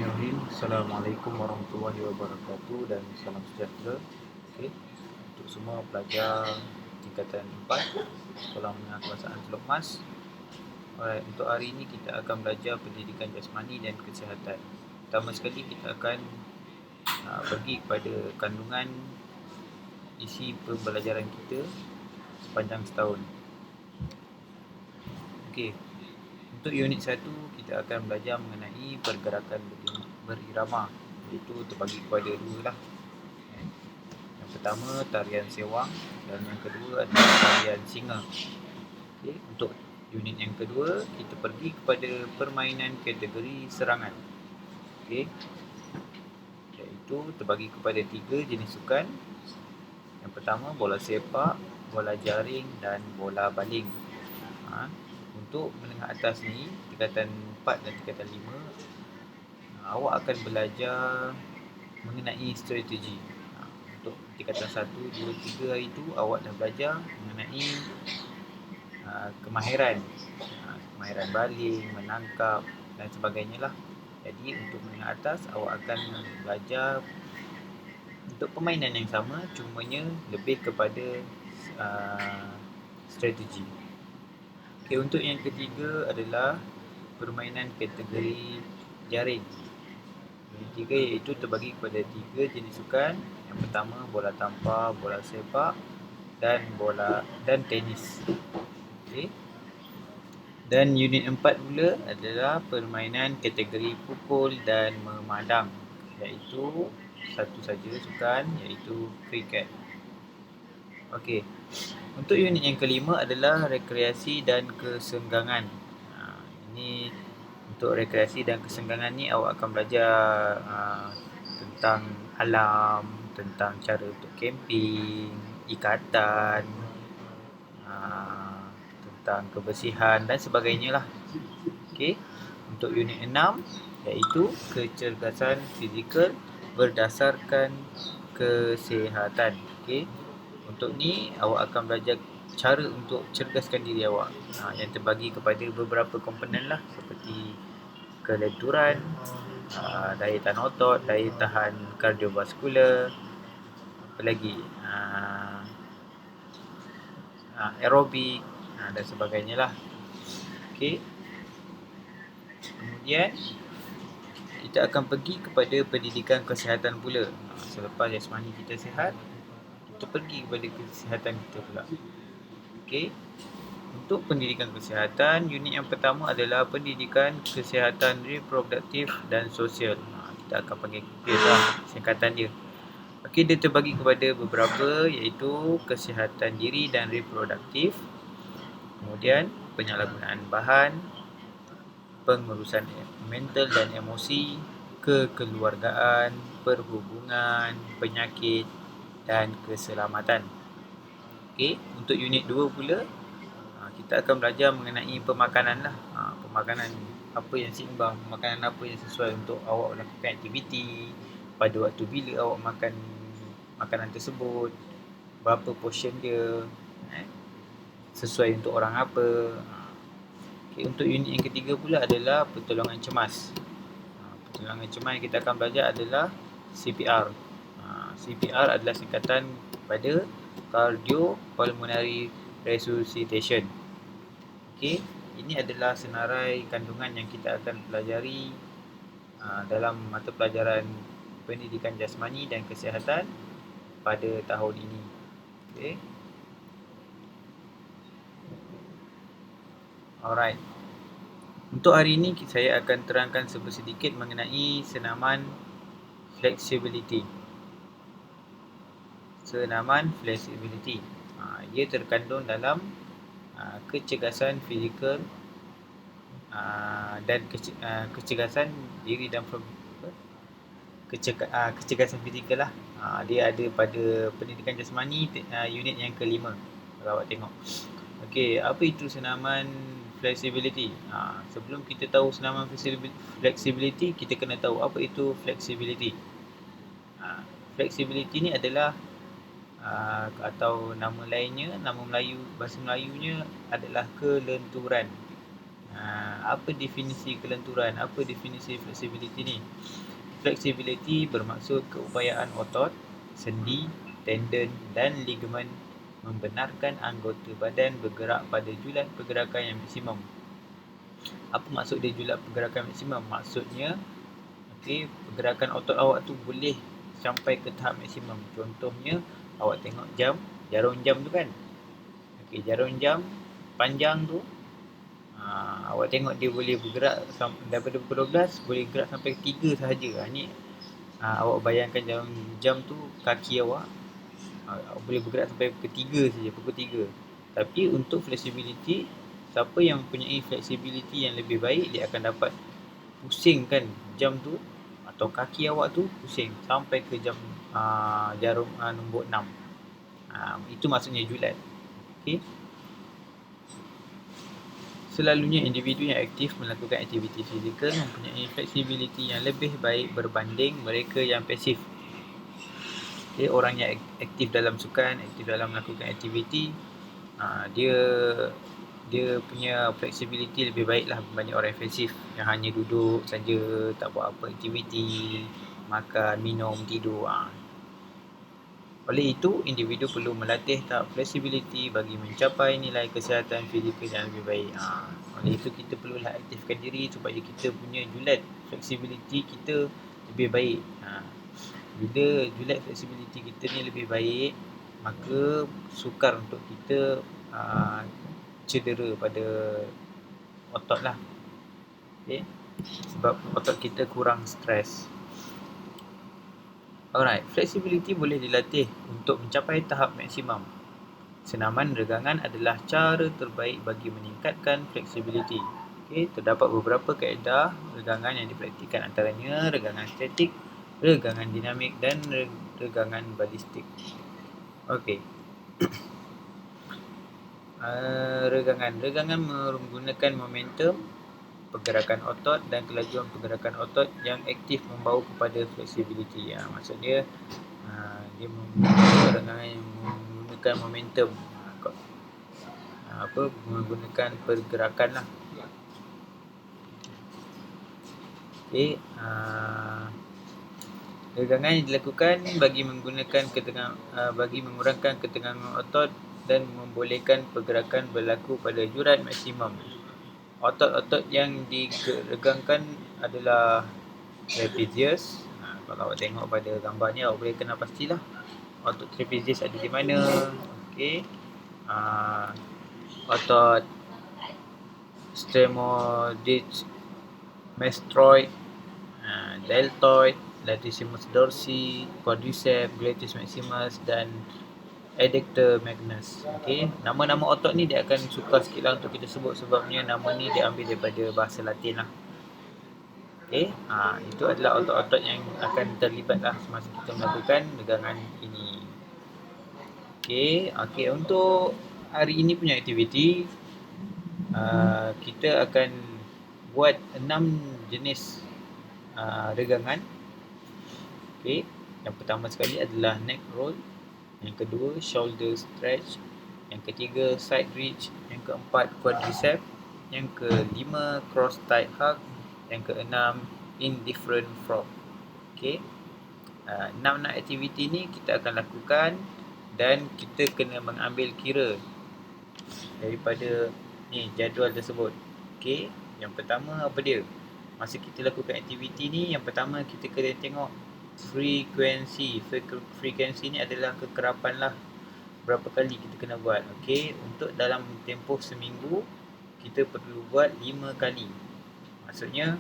Bismillahirrahmanirrahim. Assalamualaikum warahmatullahi wabarakatuh dan salam sejahtera. Okey, untuk semua pelajar tingkatan 4 Sekolah Menengah Kebangsaan Teluk Mas. Alright, untuk hari ini kita akan belajar pendidikan jasmani dan kesihatan. Pertama sekali kita akan pergi kepada kandungan isi pembelajaran kita sepanjang setahun. Okey, untuk unit 1 kita akan belajar mengenai pergerakan berirama, iaitu terbagi kepada dua lah. Yang pertama tarian sewang dan yang kedua adalah tarian singa. Okay. Untuk unit yang kedua kita pergi kepada permainan kategori serangan. Okay. Iaitu terbagi kepada 3 jenis sukan. Yang pertama bola sepak, bola jaring dan bola baling. Untuk menengah atas ni, tingkatan 4 dan tingkatan 5, awak akan belajar mengenai strategi. Untuk tingkatan 1, 2, 3 hari tu awak dah belajar mengenai kemahiran baling, menangkap dan sebagainya lah. Jadi untuk menengah atas awak akan belajar untuk permainan yang sama, cumanya lebih kepada strategi. Okay, untuk yang ketiga adalah permainan kategori jaring. Yang ketiga iaitu terbagi kepada 3 jenis sukan. Yang pertama bola tampar, bola sepak dan tenis. Okay. Dan unit 4 pula adalah permainan kategori pukul dan memandang, iaitu satu saja sukan, iaitu kriket. Okey. Untuk unit yang kelima adalah rekreasi dan kesenggangan. Ini untuk rekreasi dan kesenggangan ni awak akan belajar tentang alam, tentang cara untuk camping, ikatan, tentang kebersihan dan sebagainya lah. Okey. Untuk unit 6 iaitu kecergasan fizikal berdasarkan kesihatan. Okey. Untuk ni awak akan belajar cara untuk cerdaskan diri awak, yang terbagi kepada beberapa komponen lah, seperti kelenturan, daya tahan otot, daya tahan kardiovaskular, apa lagi, aerobik dan sebagainya lah. Okey. Kemudian kita akan pergi kepada pendidikan kesihatan pula. Selepas jasmani kita sihat, kita pergi kepada kesihatan kita pula. Okey. Untuk pendidikan kesihatan, unit yang pertama adalah pendidikan kesihatan reproduktif dan sosial. Kita akan panggil PRES lah singkatan dia. Okey, dia terbagi kepada beberapa, iaitu kesihatan diri dan reproduktif, kemudian penyalahgunaan bahan, pengurusan mental dan emosi, kekeluargaan, perhubungan, penyakit dan keselamatan. Okey, untuk unit 2 pula kita akan belajar mengenai pemakanan lah. Pemakanan apa yang seimbang, makanan apa yang sesuai untuk awak melakukan aktiviti, pada waktu bila awak makan makanan tersebut, berapa portion dia, sesuai untuk orang apa. Okay, untuk unit yang ketiga pula adalah pertolongan cemas. Pertolongan cemas yang kita akan belajar adalah CPR. CPR adalah singkatan pada Cardiopulmonary Resuscitation. Okey, ini adalah senarai kandungan yang kita akan pelajari dalam mata pelajaran pendidikan jasmani dan kesihatan pada tahun ini. Okey. Alright. Untuk hari ini saya akan terangkan sedikit mengenai senaman flexibility. Senaman flexibility. Ia terkandung dalam kecergasan fizikal dan kecergasan diri dan kecergasan fizikal lah. Dia ada pada pendidikan jasmani unit yang kelima. Kalau awak tengok. Okey, apa itu senaman flexibility? Sebelum kita tahu senaman flexibility, kita kena tahu apa itu flexibility. Flexibility ni adalah atau nama lainnya, nama Melayu, bahasa Melayunya adalah kelenturan. Apa definisi kelenturan? Apa definisi flexibility ni? Flexibility bermaksud keupayaan otot, sendi, tendon dan ligamen membenarkan anggota badan bergerak pada julat pergerakan yang maksimum. Apa maksud dia julat pergerakan maksimum? Maksudnya, pergerakan otot awak tu boleh sampai ke tahap maksimum. Contohnya, awak tengok jarum jam tu kan. Jarum jam panjang tu, awak tengok dia boleh bergerak daripada pukul 12 boleh gerak sampai 3 sahaja. Ni awak bayangkan jarum jam tu kaki awak boleh bergerak sampai pukul 3 saja, pukul 3. Tapi untuk flexibility, siapa yang mempunyai flexibility yang lebih baik, dia akan dapat pusingkan jam tu atau kaki awak tu pusing sampai ke jarum nombor 6. Itu maksudnya julat. Okey. Selalunya individu yang aktif melakukan aktiviti fizikal mempunyai fleksibiliti yang lebih baik berbanding mereka yang pasif. Orang yang aktif dalam sukan, aktif dalam melakukan aktiviti, dia punya fleksibiliti lebih baik lah berbanding orang yang pasif yang hanya duduk saja, tak buat apa aktiviti, makan, minum, tidur. Oleh itu, individu perlu melatih tahap fleksibiliti bagi mencapai nilai kesihatan fizikal yang lebih baik. Oleh itu, kita perlulah aktifkan diri supaya kita punya julat fleksibiliti kita lebih baik. Bila julat fleksibiliti kita ni lebih baik, maka sukar untuk kita cedera pada otot lah. Sebab otot kita kurang stres. Alright, flexibility boleh dilatih untuk mencapai tahap maksimum. Senaman regangan adalah cara terbaik bagi meningkatkan flexibility. Terdapat beberapa kaedah regangan yang dipraktikkan, antaranya regangan statik, regangan dinamik dan regangan balistik. Regangan menggunakan momentum pergerakan otot dan kelajuan pergerakan otot yang aktif membawa kepada fleksibiliti. Maksudnya dia menggunakan momentum, menggunakan pergerakan lah. Regangan yang dilakukan bagi mengurangkan ketegangan otot dan membolehkan pergerakan berlaku pada jurat maksimum. Otot-otot yang diregangkan adalah trapezius. Kalau awak tengok pada gambar ni, awak boleh kenal pastilah otot trapezius ada di mana. Otot sternocleidomastoid, deltoid, latissimus dorsi, quadriceps, gluteus maximus dan adductor magnus. Nama-nama otot ni dia akan sukar sikit lah untuk kita sebut, sebabnya nama ni dia ambil daripada bahasa Latin lah. Itu adalah otot-otot yang akan terlibat lah semasa kita melakukan regangan ini. Untuk hari ini punya aktiviti, kita akan buat 6 jenis regangan. Yang pertama sekali adalah neck roll, yang kedua shoulder stretch, yang ketiga side reach, yang keempat quadricep, yang kelima cross tight hug, yang keenam indifferent frog. 6 aktiviti ni kita akan lakukan dan kita kena mengambil kira daripada jadual tersebut. Yang pertama apa dia? Masa kita lakukan aktiviti ni, yang pertama kita kena tengok frekuensi. Frekuensi ni adalah kekerapan lah, berapa kali kita kena buat. Untuk dalam tempoh seminggu, kita perlu buat 5 kali. Maksudnya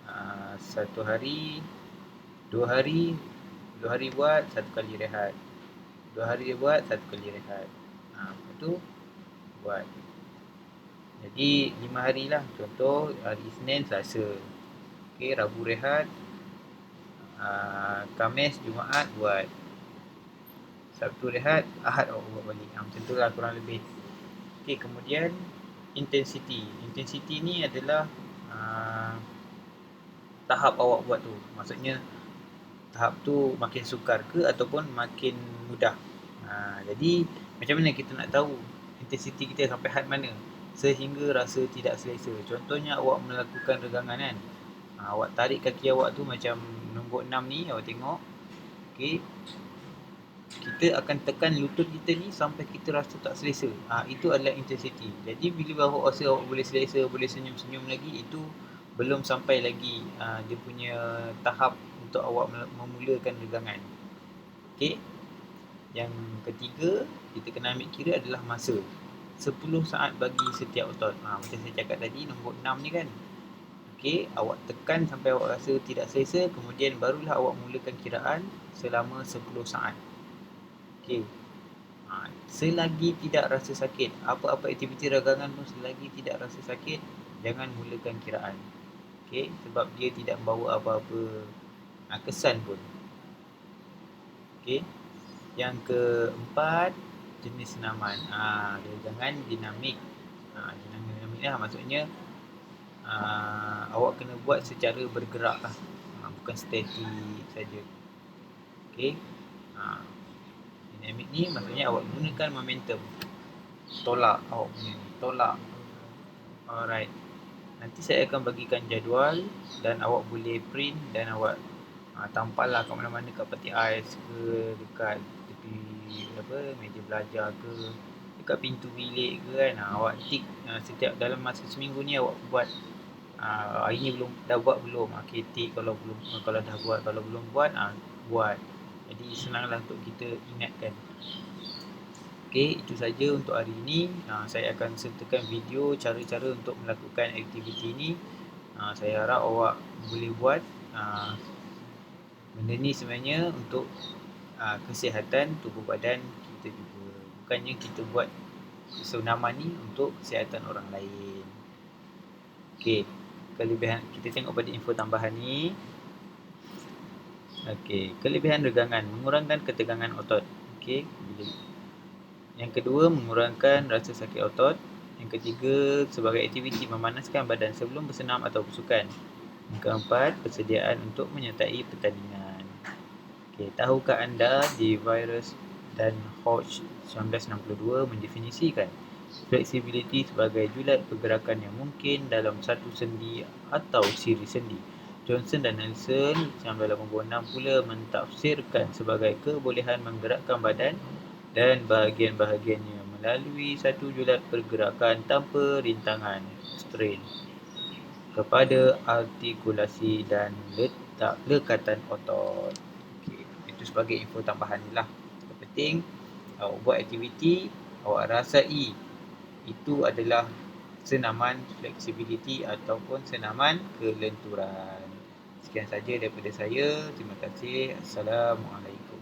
1 hari, 2 hari buat, 1 kali rehat, 2 hari buat, 1 kali rehat. Lepas tu buat. Jadi 5 hari lah. Contoh hari Isnin, Selasa, Rabu rehat, Khamis, Jumaat buat, Sabtu rehat, Ahad awak buat balik. Macam tu lah kurang lebih. Kemudian intensity. Intensity ni adalah tahap awak buat tu. Maksudnya tahap tu makin sukar ke ataupun makin mudah. Jadi macam mana kita nak tahu intensity kita sampai had mana? sehingga rasa tidak selesa. Contohnya awak melakukan regangan kan. Awak tarik kaki awak tu macam nombor 6 ni, awak tengok. Okey. Kita akan tekan lutut kita ni sampai kita rasa tak selesa. Itu adalah intensity. Jadi bila awak rasa awak boleh selesa, boleh senyum-senyum lagi, itu belum sampai lagi dia punya tahap untuk awak memulakan regangan. Okey. Yang ketiga, kita kena ambil kira adalah masa. 10 saat bagi setiap otot. Macam saya cakap tadi, nombor 6 ni kan. Okey, awak tekan sampai awak rasa tidak selesa, kemudian barulah awak mulakan kiraan selama 10 saat. Okey. Selagi tidak rasa sakit, apa-apa aktiviti regangan pun selagi tidak rasa sakit, jangan mulakan kiraan. Okey, sebab dia tidak membawa apa-apa kesan pun. Okey. Yang keempat, jenis senaman. Regangan dinamik. Dinamik lah maksudnya awak kena buat secara bergerak lah. Bukan statik saja. Okey. Dinamik ni maksudnya awak gunakan momentum. Tolak awak punya ni. Tolak. Alright. Nanti saya akan bagikan jadual dan awak boleh print dan awak tampal lah kat mana-mana, kat peti ais ke, dekat tepi meja belajar ke, dekat pintu bilik ke kan. Awak tick setiap dalam masa seminggu ni awak buat. Hari ni dah buat belum? Okay, tick kalau belum, kalau dah buat, kalau belum buat, buat. Jadi senanglah untuk kita ingatkan. Okey, itu saja untuk hari ini. Saya akan sertakan video cara-cara untuk melakukan aktiviti ini. Saya harap awak boleh buat. Benda ni sebenarnya untuk kesihatan tubuh badan kita juga. Bukannya kita buat senaman ni untuk kesihatan orang lain. Okey, kelebihan kita tengok pada info tambahan ni. Okey, kelebihan regangan mengurangkan ketegangan otot. Okey, yang kedua, mengurangkan rasa sakit otot. Yang ketiga, sebagai aktiviti memanaskan badan sebelum bersenam atau bersukan. Yang keempat, persediaan untuk menyertai pertandingan. Okey, tahukah anda di virus dan Hodge 1962 mendefinisikan fleksibiliti sebagai julat pergerakan yang mungkin dalam satu sendi atau siri sendi. Johnson dan Nelson 1986 pula mentafsirkan sebagai kebolehan menggerakkan badan dan bahagian-bahagiannya melalui satu julat pergerakan tanpa rintangan strain kepada artikulasi dan lekatan otot. Okay, itu sebagai info tambahan ni lah. Yang penting awak buat aktiviti, awak rasai itu adalah senaman fleksibiliti ataupun senaman kelenturan. Sekian saja daripada saya. Terima kasih. Assalamualaikum.